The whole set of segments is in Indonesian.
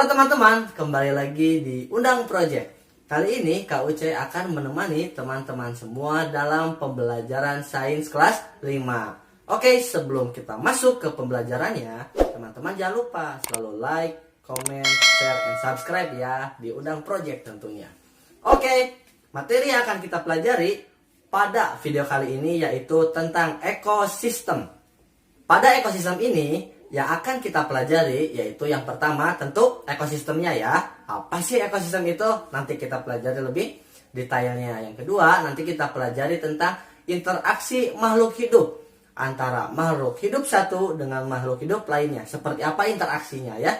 Halo teman-teman, kembali lagi di Undang Project. Kali ini Kak Uce akan menemani teman-teman semua dalam pembelajaran sains kelas 5. Oke, sebelum kita masuk ke pembelajarannya, teman-teman jangan lupa selalu like, comment, share, and subscribe ya di Undang Project tentunya. Oke, materi yang akan kita pelajari pada video kali ini yaitu tentang ekosistem. Pada ekosistem ini yang akan kita pelajari yaitu yang pertama tentu ekosistemnya ya. Apa sih ekosistem itu? Nanti kita pelajari lebih detailnya. Yang kedua nanti kita pelajari tentang interaksi makhluk hidup antara makhluk hidup satu dengan makhluk hidup lainnya. Seperti apa interaksinya ya.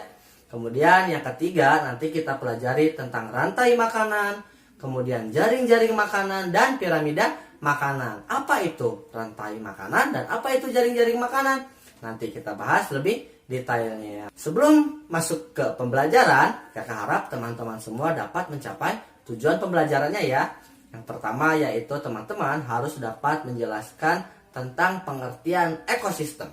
Kemudian yang ketiga nanti kita pelajari tentang rantai makanan, kemudian jaring-jaring makanan dan piramida makanan. Apa itu rantai makanan dan apa itu jaring-jaring makanan? Nanti kita bahas lebih detailnya. Sebelum masuk ke pembelajaran, kakak harap teman-teman semua dapat mencapai tujuan pembelajarannya ya. Yang pertama yaitu teman-teman harus dapat menjelaskan tentang pengertian ekosistem.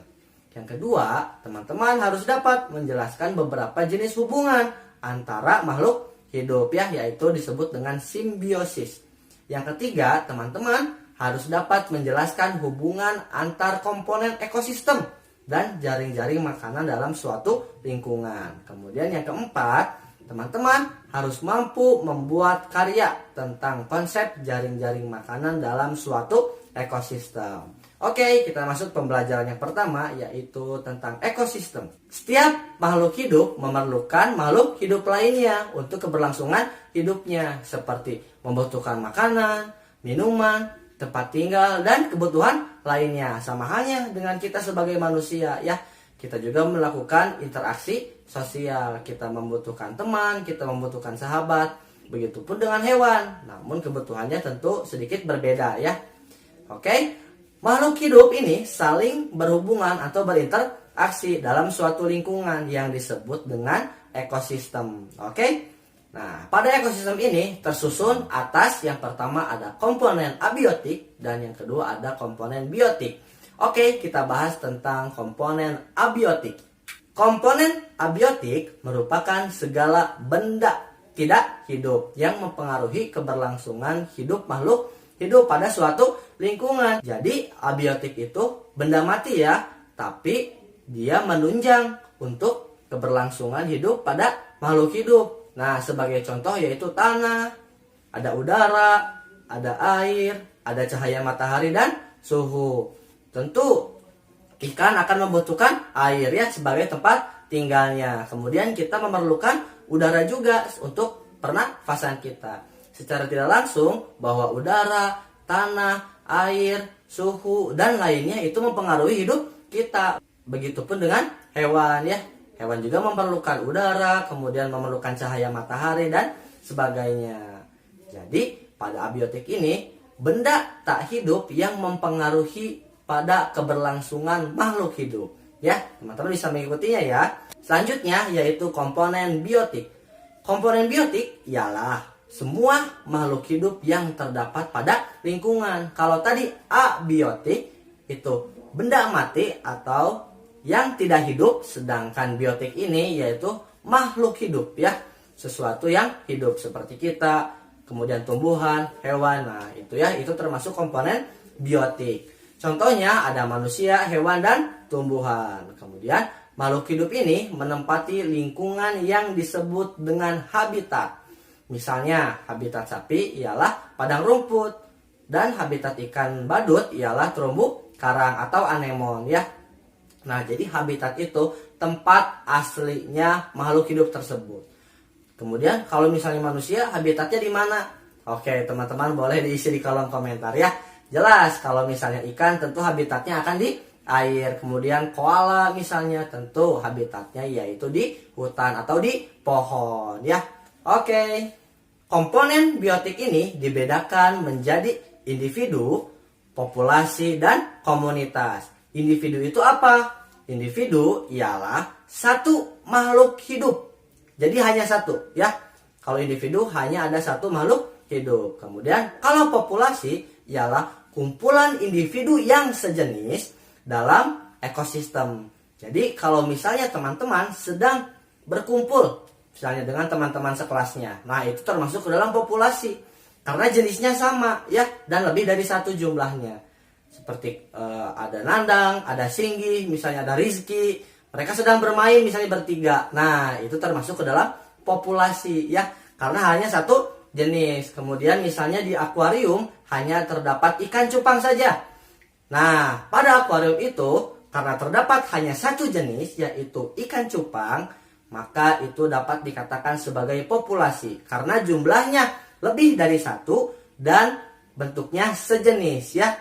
Yang kedua, teman-teman harus dapat menjelaskan beberapa jenis hubungan antara makhluk hidup ya, yaitu disebut dengan simbiosis. Yang ketiga, teman-teman harus dapat menjelaskan hubungan antar komponen ekosistem dan jaring-jaring makanan dalam suatu lingkungan. Kemudian yang keempat, teman-teman harus mampu membuat karya tentang konsep jaring-jaring makanan dalam suatu ekosistem. Oke, kita masuk pembelajaran yang pertama yaitu tentang ekosistem. Setiap makhluk hidup memerlukan makhluk hidup lainnya untuk keberlangsungan hidupnya, seperti membutuhkan makanan, minuman, tempat tinggal, dan kebutuhan lainnya. Sama halnya dengan kita sebagai manusia ya. Kita juga melakukan interaksi sosial. Kita membutuhkan teman, kita membutuhkan sahabat. Begitupun dengan hewan. Namun kebutuhannya tentu sedikit berbeda ya. Oke, makhluk hidup ini saling berhubungan atau berinteraksi dalam suatu lingkungan yang disebut dengan ekosistem. Oke. Nah, pada ekosistem ini tersusun atas yang pertama ada komponen abiotik dan yang kedua ada komponen biotik. Oke, kita bahas tentang komponen abiotik. Komponen abiotik merupakan segala benda tidak hidup yang mempengaruhi keberlangsungan hidup makhluk hidup pada suatu lingkungan. Jadi, abiotik itu benda mati ya, tapi dia menunjang untuk keberlangsungan hidup pada makhluk hidup. Nah, sebagai contoh yaitu tanah, ada udara, ada air, ada cahaya matahari dan suhu. Tentu ikan akan membutuhkan air ya sebagai tempat tinggalnya. Kemudian kita memerlukan udara juga untuk pernafasan kita. Secara tidak langsung bahwa udara, tanah, air, suhu dan lainnya itu mempengaruhi hidup kita. Begitupun dengan hewan ya. Hewan juga memerlukan udara, kemudian memerlukan cahaya matahari dan sebagainya. Jadi pada abiotik ini benda tak hidup yang mempengaruhi pada keberlangsungan makhluk hidup. Ya, teman-teman bisa mengikutinya ya. Selanjutnya yaitu komponen biotik. Komponen biotik ialah semua makhluk hidup yang terdapat pada lingkungan. Kalau tadi abiotik itu benda mati atau yang tidak hidup, sedangkan biotik ini yaitu makhluk hidup ya, sesuatu yang hidup seperti kita, kemudian tumbuhan, hewan. Nah itu ya, itu termasuk komponen biotik. Contohnya ada manusia, hewan dan tumbuhan. Kemudian makhluk hidup ini menempati lingkungan yang disebut dengan habitat. Misalnya habitat sapi ialah padang rumput dan habitat ikan badut ialah terumbu karang atau anemon ya. Nah, jadi habitat itu tempat aslinya makhluk hidup tersebut. Kemudian kalau misalnya manusia, habitatnya di mana? Oke, teman-teman boleh diisi di kolom komentar ya. Jelas, kalau misalnya ikan tentu habitatnya akan di air. Kemudian koala misalnya tentu habitatnya yaitu di hutan atau di pohon ya. Oke, komponen biotik ini dibedakan menjadi individu, populasi, dan komunitas. Individu itu apa? Individu ialah satu makhluk hidup. Jadi hanya satu ya. Kalau individu hanya ada satu makhluk hidup. Kemudian kalau populasi ialah kumpulan individu yang sejenis dalam ekosistem. Jadi kalau misalnya teman-teman sedang berkumpul misalnya dengan teman-teman sekelasnya. Nah, itu termasuk ke dalam populasi karena jenisnya sama ya, dan lebih dari satu jumlahnya. Seperti ada Nandang, ada Singgi, misalnya ada Rizky, mereka sedang bermain misalnya bertiga. Nah, itu termasuk ke dalam populasi ya, karena hanya satu jenis. Kemudian misalnya di akuarium hanya terdapat ikan cupang saja. Nah, pada akuarium itu karena terdapat hanya satu jenis, yaitu ikan cupang, maka itu dapat dikatakan sebagai populasi karena jumlahnya lebih dari satu dan bentuknya sejenis ya.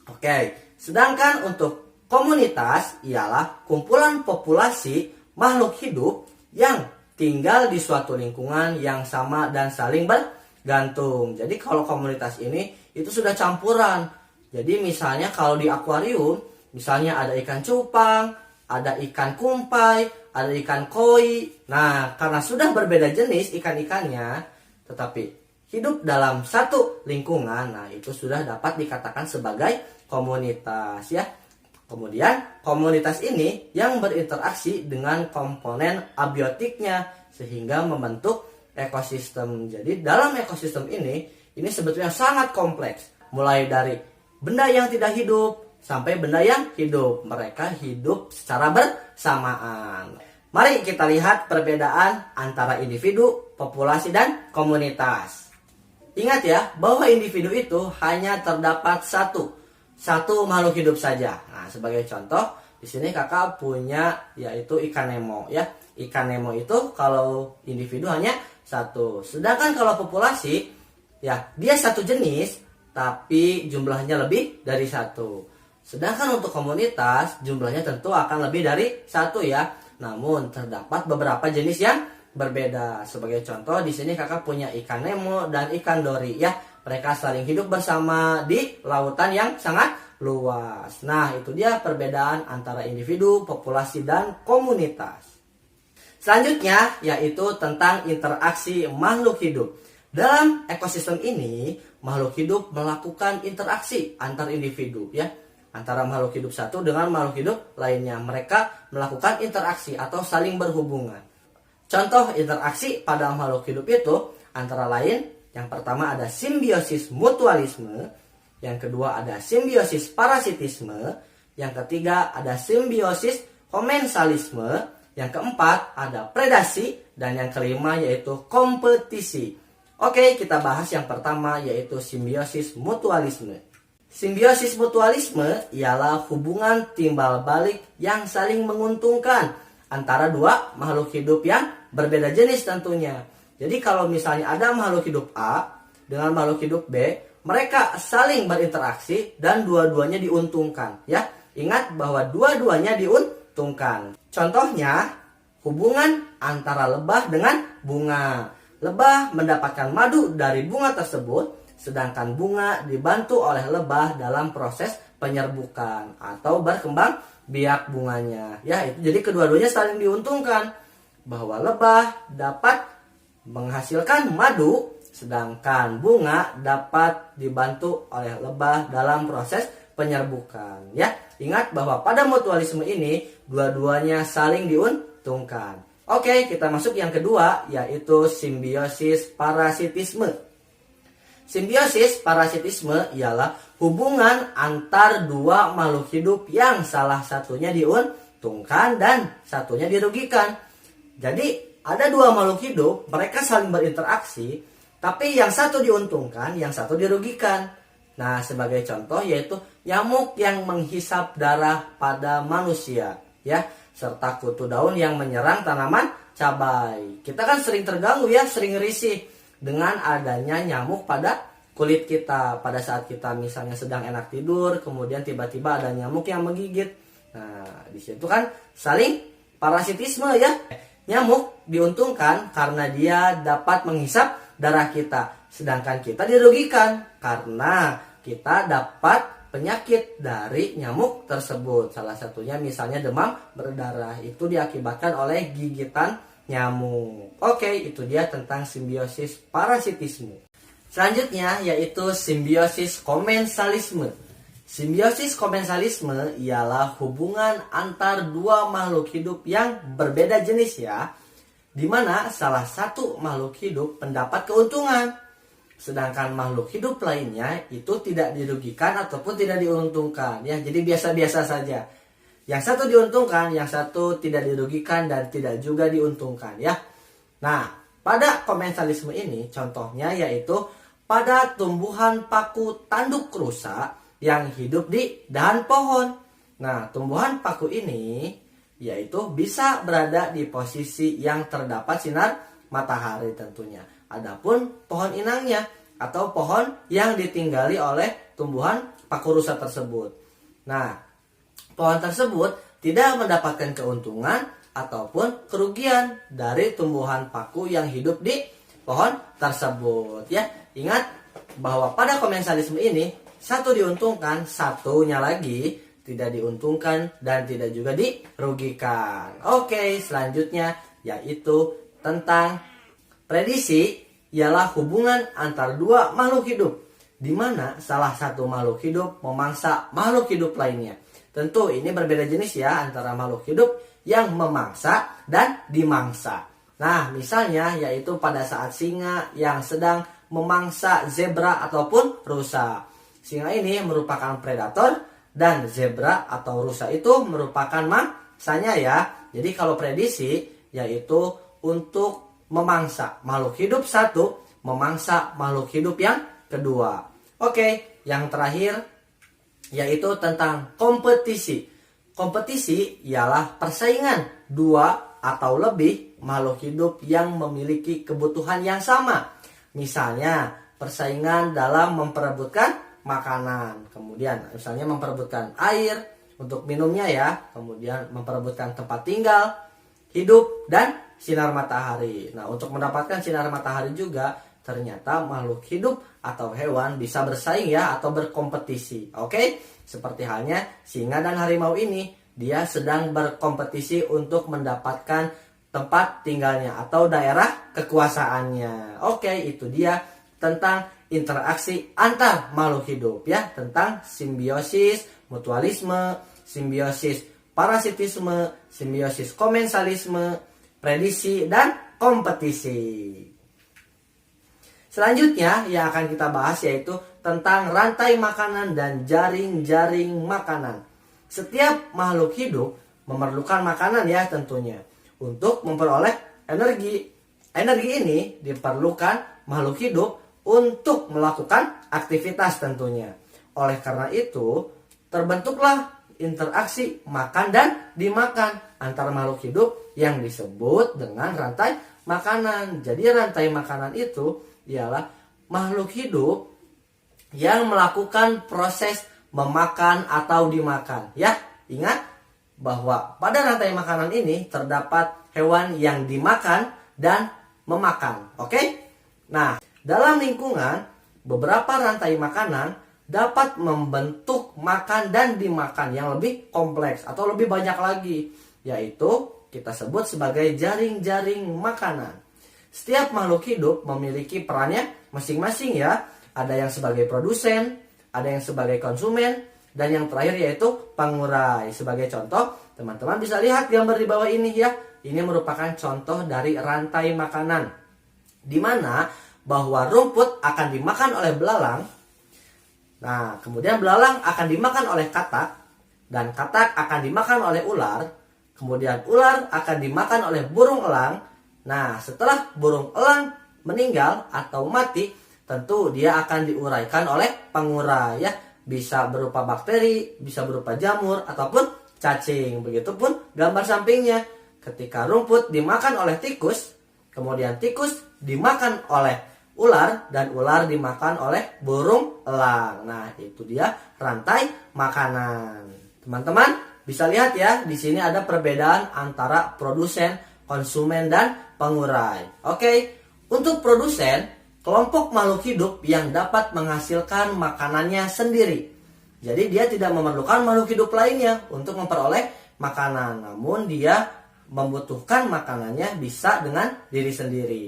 Oke, sedangkan untuk komunitas ialah kumpulan populasi makhluk hidup yang tinggal di suatu lingkungan yang sama dan saling bergantung. Jadi kalau komunitas ini itu sudah campuran. Jadi misalnya kalau di akuarium, misalnya ada ikan cupang, ada ikan kumpai, ada ikan koi. Nah, karena sudah berbeda jenis ikan-ikannya, tetapi hidup dalam satu lingkungan, nah itu sudah dapat dikatakan sebagai komunitas ya. Kemudian komunitas ini yang berinteraksi dengan komponen abiotiknya sehingga membentuk ekosistem. Jadi dalam ekosistem ini sebetulnya sangat kompleks. Mulai dari benda yang tidak hidup sampai benda yang hidup. Mereka hidup secara bersamaan. Mari kita lihat perbedaan antara individu, populasi, dan komunitas. Ingat ya, bahwa individu itu hanya terdapat satu makhluk hidup saja. Nah, sebagai contoh, di sini kakak punya yaitu ikan Nemo ya. Ikan Nemo itu kalau individu hanya satu. Sedangkan kalau populasi, ya dia satu jenis, tapi jumlahnya lebih dari satu. Sedangkan untuk komunitas, jumlahnya tentu akan lebih dari satu ya. Namun terdapat beberapa jenis yang berbeda. Sebagai contoh, di sini kakak punya ikan Nemo dan ikan Dori ya. Mereka saling hidup bersama di lautan yang sangat luas. Nah, itu dia perbedaan antara individu, populasi, dan komunitas. Selanjutnya yaitu tentang interaksi makhluk hidup. Dalam ekosistem ini, makhluk hidup melakukan interaksi antar individu ya. Antara makhluk hidup satu dengan makhluk hidup lainnya. Mereka melakukan interaksi atau saling berhubungan. Contoh interaksi pada makhluk hidup itu antara lain, yang pertama ada simbiosis mutualisme, yang kedua ada simbiosis parasitisme, yang ketiga ada simbiosis komensalisme, yang keempat ada predasi, dan yang kelima yaitu kompetisi. Oke, kita bahas yang pertama yaitu simbiosis mutualisme. Simbiosis mutualisme ialah hubungan timbal balik yang saling menguntungkan antara dua makhluk hidup yang berbeda jenis tentunya. Jadi kalau misalnya ada makhluk hidup A dengan makhluk hidup B, mereka saling berinteraksi dan dua-duanya diuntungkan ya. Ingat bahwa dua-duanya diuntungkan. Contohnya hubungan antara lebah dengan bunga. Lebah mendapatkan madu dari bunga tersebut, sedangkan bunga dibantu oleh lebah dalam proses penyerbukan atau berkembang biak bunganya. Ya, itu jadi kedua-duanya saling diuntungkan. Bahwa lebah dapat menghasilkan madu, sedangkan bunga dapat dibantu oleh lebah dalam proses penyerbukan. Ya, ingat bahwa pada mutualisme ini dua-duanya saling diuntungkan. Oke, kita masuk yang kedua yaitu simbiosis parasitisme. Simbiosis parasitisme ialah hubungan antar dua makhluk hidup yang salah satunya diuntungkan dan satunya dirugikan. Jadi ada dua makhluk hidup, mereka saling berinteraksi, tapi yang satu diuntungkan, yang satu dirugikan. Nah, sebagai contoh yaitu nyamuk yang menghisap darah pada manusia, ya, serta kutu daun yang menyerang tanaman cabai. Kita kan sering terganggu ya, sering risih dengan adanya nyamuk pada kulit kita pada saat kita misalnya sedang enak tidur, kemudian tiba-tiba ada nyamuk yang menggigit. Nah, di situ kan saling parasitisme ya. Nyamuk diuntungkan karena dia dapat menghisap darah kita, sedangkan kita dirugikan karena kita dapat penyakit dari nyamuk tersebut. Salah satunya misalnya demam berdarah, itu diakibatkan oleh gigitan nyamuk. Oke, itu dia tentang simbiosis parasitisme. Selanjutnya yaitu simbiosis komensalisme. Simbiosis komensalisme ialah hubungan antar dua makhluk hidup yang berbeda jenis ya. di mana salah satu makhluk hidup mendapat keuntungan, sedangkan makhluk hidup lainnya itu tidak dirugikan ataupun tidak diuntungkan ya. Jadi biasa-biasa saja. Yang satu diuntungkan, yang satu tidak dirugikan dan tidak juga diuntungkan ya. Nah, pada komensalisme ini contohnya yaitu pada tumbuhan paku tanduk rusa yang hidup di dahan pohon. Nah, tumbuhan paku ini yaitu bisa berada di posisi yang terdapat sinar matahari tentunya. Adapun pohon inangnya atau pohon yang ditinggali oleh tumbuhan paku rusa tersebut. Nah, pohon tersebut tidak mendapatkan keuntungan ataupun kerugian dari tumbuhan paku yang hidup di pohon tersebut ya. Ingat bahwa pada komensalisme ini satu diuntungkan, satunya lagi tidak diuntungkan dan tidak juga dirugikan. Oke, selanjutnya yaitu tentang prediksi, ialah hubungan antar dua makhluk hidup, di mana salah satu makhluk hidup memangsa makhluk hidup lainnya. Tentu ini berbeda jenis ya antara makhluk hidup yang memangsa dan dimangsa. Nah, misalnya yaitu pada saat singa yang sedang memangsa zebra ataupun rusa. Singa ini merupakan predator dan zebra atau rusa itu merupakan mangsanya ya. Jadi kalau prediksi yaitu untuk memangsa makhluk hidup satu, memangsa makhluk hidup yang kedua. Oke, yang terakhir yaitu tentang kompetisi. Kompetisi ialah persaingan dua atau lebih makhluk hidup yang memiliki kebutuhan yang sama. Misalnya persaingan dalam memperebutkan makanan, kemudian misalnya memperebutkan air untuk minumnya ya, kemudian memperebutkan tempat tinggal, hidup, dan sinar matahari. Nah, untuk mendapatkan sinar matahari juga ternyata makhluk hidup atau hewan bisa bersaing ya atau berkompetisi. Oke, seperti halnya singa dan harimau ini, dia sedang berkompetisi untuk mendapatkan tempat tinggalnya atau daerah kekuasaannya. Oke, itu dia tentang interaksi antar makhluk hidup ya, tentang simbiosis, mutualisme, simbiosis parasitisme, simbiosis komensalisme, prediksi, dan kompetisi. Selanjutnya yang akan kita bahas yaitu tentang rantai makanan dan jaring-jaring makanan. Setiap makhluk hidup memerlukan makanan ya tentunya untuk memperoleh energi. Energi ini diperlukan makhluk hidup untuk melakukan aktivitas tentunya. Oleh karena itu, terbentuklah interaksi makan dan dimakan antara makhluk hidup yang disebut dengan rantai makanan. Jadi rantai makanan itu ialah makhluk hidup yang melakukan proses memakan atau dimakan. Ya, ingat bahwa pada rantai makanan ini terdapat hewan yang dimakan dan memakan. Oke? Nah, dalam lingkungan, beberapa rantai makanan dapat membentuk makan dan dimakan yang lebih kompleks atau lebih banyak lagi, yaitu kita sebut sebagai jaring-jaring makanan. Setiap makhluk hidup memiliki perannya masing-masing ya. Ada yang sebagai produsen, ada yang sebagai konsumen, dan yang terakhir yaitu pengurai. Sebagai contoh, teman-teman bisa lihat gambar di bawah ini ya. Ini merupakan contoh dari rantai makanan, di mana bahwa rumput akan dimakan oleh belalang. Nah, kemudian belalang akan dimakan oleh katak, dan katak akan dimakan oleh ular. Kemudian ular akan dimakan oleh burung elang. Nah, setelah burung elang meninggal atau mati, tentu dia akan diuraikan oleh pengurai ya. Bisa berupa bakteri, bisa berupa jamur, ataupun cacing. Begitupun gambar sampingnya. Ketika rumput dimakan oleh tikus, kemudian tikus dimakan oleh ular, dan ular dimakan oleh burung elang. Nah, itu dia rantai makanan. Teman-teman bisa lihat ya, di sini ada perbedaan antara produsen, konsumen, dan pengurai. Oke, untuk produsen, kelompok makhluk hidup yang dapat menghasilkan makanannya sendiri. Jadi dia tidak memerlukan makhluk hidup lainnya untuk memperoleh makanan, namun dia membutuhkan makanannya bisa dengan diri sendiri.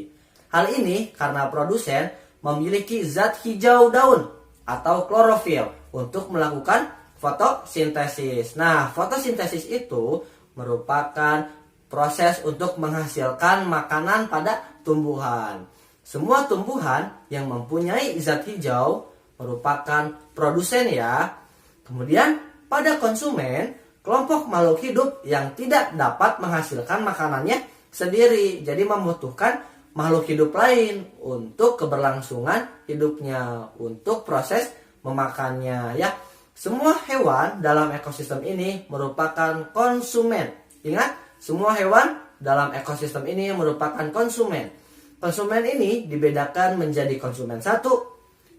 Hal ini karena produsen memiliki zat hijau daun atau klorofil untuk melakukan fotosintesis. Nah, fotosintesis itu merupakan proses untuk menghasilkan makanan pada tumbuhan. Semua tumbuhan yang mempunyai zat hijau merupakan produsen ya. Kemudian pada konsumen, kelompok makhluk hidup yang tidak dapat menghasilkan makanannya sendiri. Jadi membutuhkan makhluk hidup lain untuk keberlangsungan hidupnya, untuk proses memakannya ya. Semua hewan dalam ekosistem ini merupakan konsumen. Ingat, semua hewan dalam ekosistem ini merupakan konsumen. Konsumen ini dibedakan menjadi konsumen 1,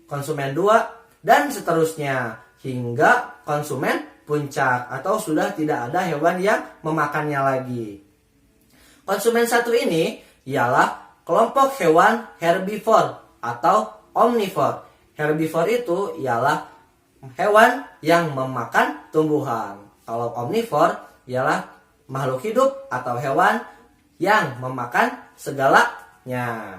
konsumen 2, dan seterusnya hingga konsumen puncak atau sudah tidak ada hewan yang memakannya lagi. Konsumen 1 ini ialah kelompok hewan herbivore atau omnivore. Herbivore itu ialah hewan yang memakan tumbuhan. Kalau omnivore ialah makhluk hidup atau hewan yang memakan segalanya.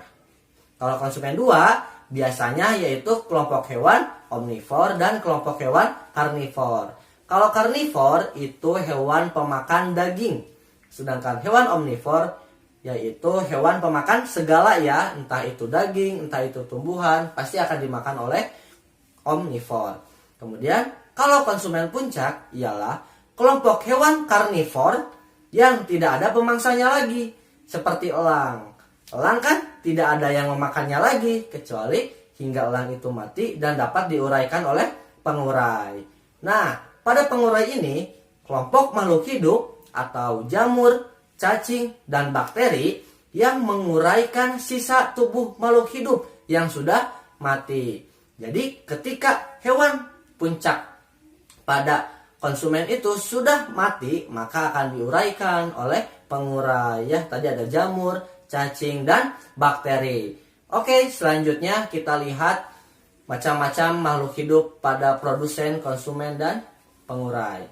Kalau konsumen 2 biasanya yaitu kelompok hewan omnivore dan kelompok hewan karnivor. Kalau karnivor itu hewan pemakan daging. Sedangkan hewan omnivor yaitu hewan pemakan segala ya, entah itu daging, entah itu tumbuhan, pasti akan dimakan oleh omnivor. Kemudian kalau konsumen puncak ialah kelompok hewan karnivor yang tidak ada pemangsanya lagi, seperti elang. Elang kan tidak ada yang memakannya lagi kecuali hingga elang itu mati dan dapat diuraikan oleh pengurai. Nah, pada pengurai ini kelompok makhluk hidup atau jamur, cacing, dan bakteri yang menguraikan sisa tubuh makhluk hidup yang sudah mati. Jadi ketika hewan puncak pada konsumen itu sudah mati, maka akan diuraikan oleh pengurai ya. Tadi ada jamur, cacing, dan bakteri. Oke, selanjutnya kita lihat macam-macam makhluk hidup pada produsen, konsumen, dan pengurai.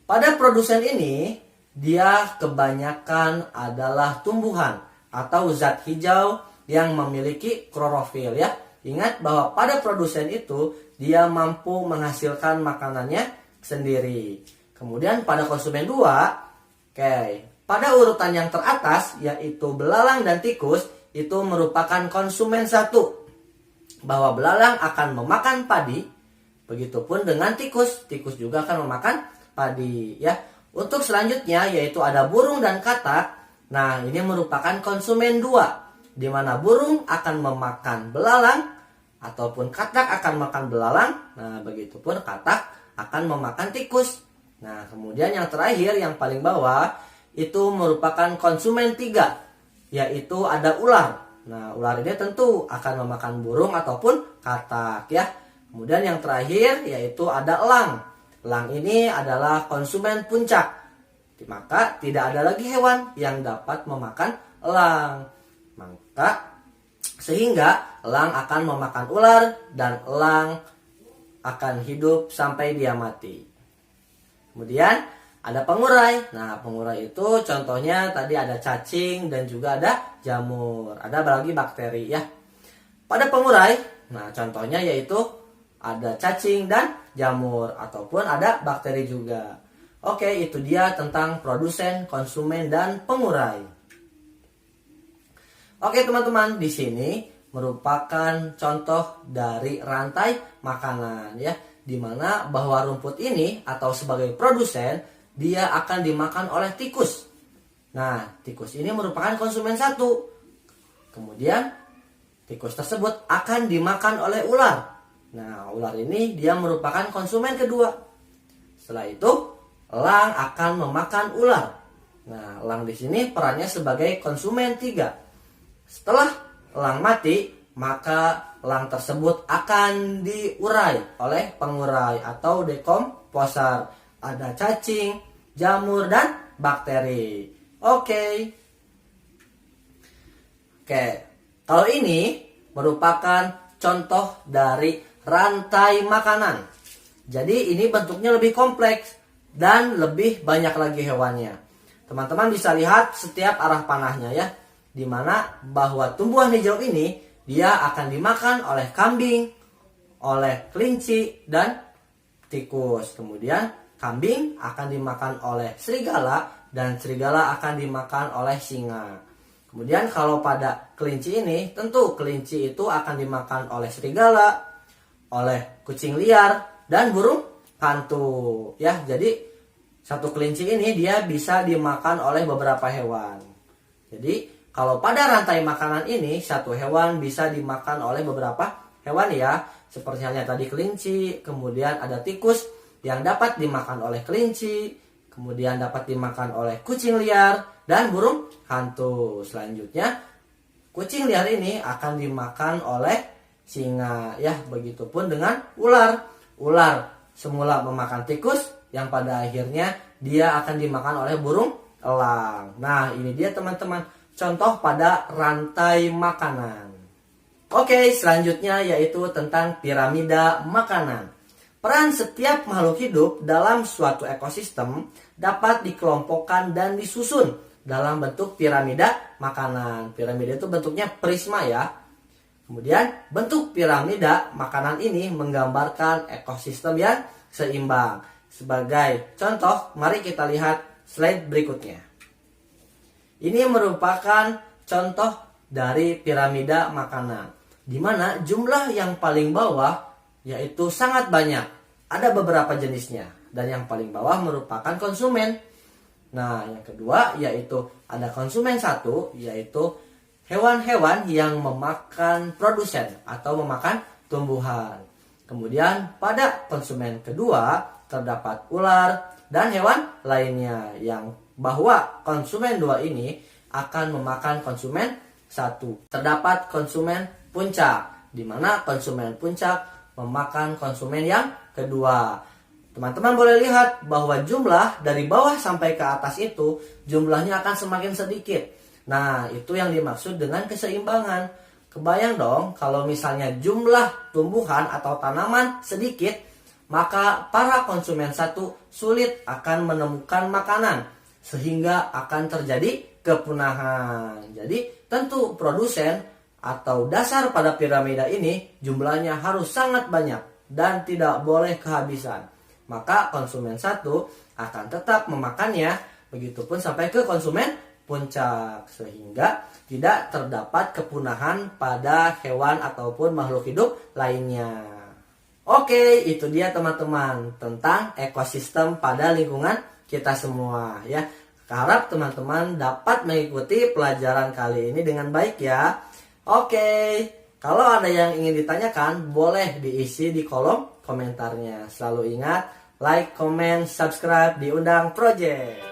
Pada produsen ini, dia kebanyakan adalah tumbuhan atau zat hijau yang memiliki klorofil ya. Ingat bahwa pada produsen itu dia mampu menghasilkan makanannya sendiri. Kemudian pada konsumen 2, pada urutan yang teratas yaitu belalang dan tikus itu merupakan konsumen 1. Bahwa belalang akan memakan padi, begitupun dengan tikus. Tikus juga akan memakan padi ya. Untuk selanjutnya yaitu ada burung dan katak. Nah, ini merupakan konsumen 2, di mana burung akan memakan belalang ataupun katak akan makan belalang. Nah, begitupun katak akan memakan tikus. Nah, kemudian yang terakhir yang paling bawah itu merupakan konsumen 3, yaitu ada ular. Nah, ular ini tentu akan memakan burung ataupun katak ya. Kemudian yang terakhir yaitu ada elang. Elang ini adalah konsumen puncak. Maka tidak ada lagi hewan yang dapat memakan elang. Maka sehingga elang akan memakan ular dan elang akan hidup sampai dia mati. Kemudian ada pengurai. Nah, pengurai itu contohnya tadi ada cacing dan juga ada jamur. Ada lagi bakteri ya. Pada pengurai, nah contohnya yaitu ada cacing dan jamur ataupun ada bakteri juga. Oke, itu dia tentang produsen, konsumen, dan pengurai. Oke teman-teman, di sini merupakan contoh dari rantai makanan ya, dimana bahwa rumput ini atau sebagai produsen dia akan dimakan oleh tikus. Nah, tikus ini merupakan konsumen 1. Kemudian tikus tersebut akan dimakan oleh ular. Nah, ular ini dia merupakan konsumen 2. Setelah itu elang akan memakan ular. Nah, elang di sini perannya sebagai konsumen 3. Setelah elang mati, maka elang tersebut akan diurai oleh pengurai atau dekomposer. Ada cacing, jamur, dan bakteri. Oke. Kalau ini merupakan contoh dari rantai makanan. Jadi ini bentuknya lebih kompleks dan lebih banyak lagi hewannya. Teman-teman bisa lihat setiap arah panahnya ya. Dimana bahwa tumbuhan hijau ini dia akan dimakan oleh kambing, oleh kelinci, dan tikus. Kemudian kambing akan dimakan oleh serigala dan serigala akan dimakan oleh singa. Kemudian kalau pada kelinci ini, tentu kelinci itu akan dimakan oleh serigala, oleh kucing liar, dan burung hantu. Ya, jadi satu kelinci ini dia bisa dimakan oleh beberapa hewan. Jadi kalau pada rantai makanan ini, satu hewan bisa dimakan oleh beberapa hewan ya. Seperti halnya tadi kelinci, kemudian ada tikus yang dapat dimakan oleh kelinci, kemudian dapat dimakan oleh kucing liar, dan burung hantu. Selanjutnya, kucing liar ini akan dimakan oleh singa. Ya, begitupun dengan ular. Ular semula memakan tikus, yang pada akhirnya dia akan dimakan oleh burung elang. Nah, ini dia teman-teman, contoh pada rantai makanan. Oke, selanjutnya yaitu tentang piramida makanan. Peran setiap makhluk hidup dalam suatu ekosistem dapat dikelompokkan dan disusun dalam bentuk piramida makanan. Piramida itu bentuknya prisma ya. Kemudian bentuk piramida makanan ini menggambarkan ekosistem yang seimbang. Sebagai contoh, mari kita lihat slide berikutnya. Ini merupakan contoh dari piramida makanan, di mana jumlah yang paling bawah yaitu sangat banyak. Ada beberapa jenisnya, dan yang paling bawah merupakan konsumen. Nah, yang kedua yaitu ada konsumen satu, yaitu hewan-hewan yang memakan produsen atau memakan tumbuhan. Kemudian pada konsumen kedua terdapat ular dan hewan lainnya, yang bahwa konsumen dua ini akan memakan konsumen satu. Terdapat konsumen puncak, di mana konsumen puncak memakan konsumen yang kedua. Teman-teman boleh lihat bahwa jumlah dari bawah sampai ke atas itu jumlahnya akan semakin sedikit. Nah, itu yang dimaksud dengan keseimbangan. Kebayang dong kalau misalnya jumlah tumbuhan atau tanaman sedikit, maka para konsumen satu sulit akan menemukan makanan, sehingga akan terjadi kepunahan. Jadi tentu produsen atau dasar pada piramida ini jumlahnya harus sangat banyak dan tidak boleh kehabisan. Maka konsumen satu akan tetap memakannya, begitupun sampai ke konsumen puncak, sehingga tidak terdapat kepunahan pada hewan ataupun makhluk hidup lainnya. Oke, itu dia teman-teman tentang ekosistem pada lingkungan kita semua ya. Harap teman-teman dapat mengikuti pelajaran kali ini dengan baik ya. Oke, kalau ada yang ingin ditanyakan boleh diisi di kolom komentarnya. Selalu ingat like, comment, subscribe di Undang Project.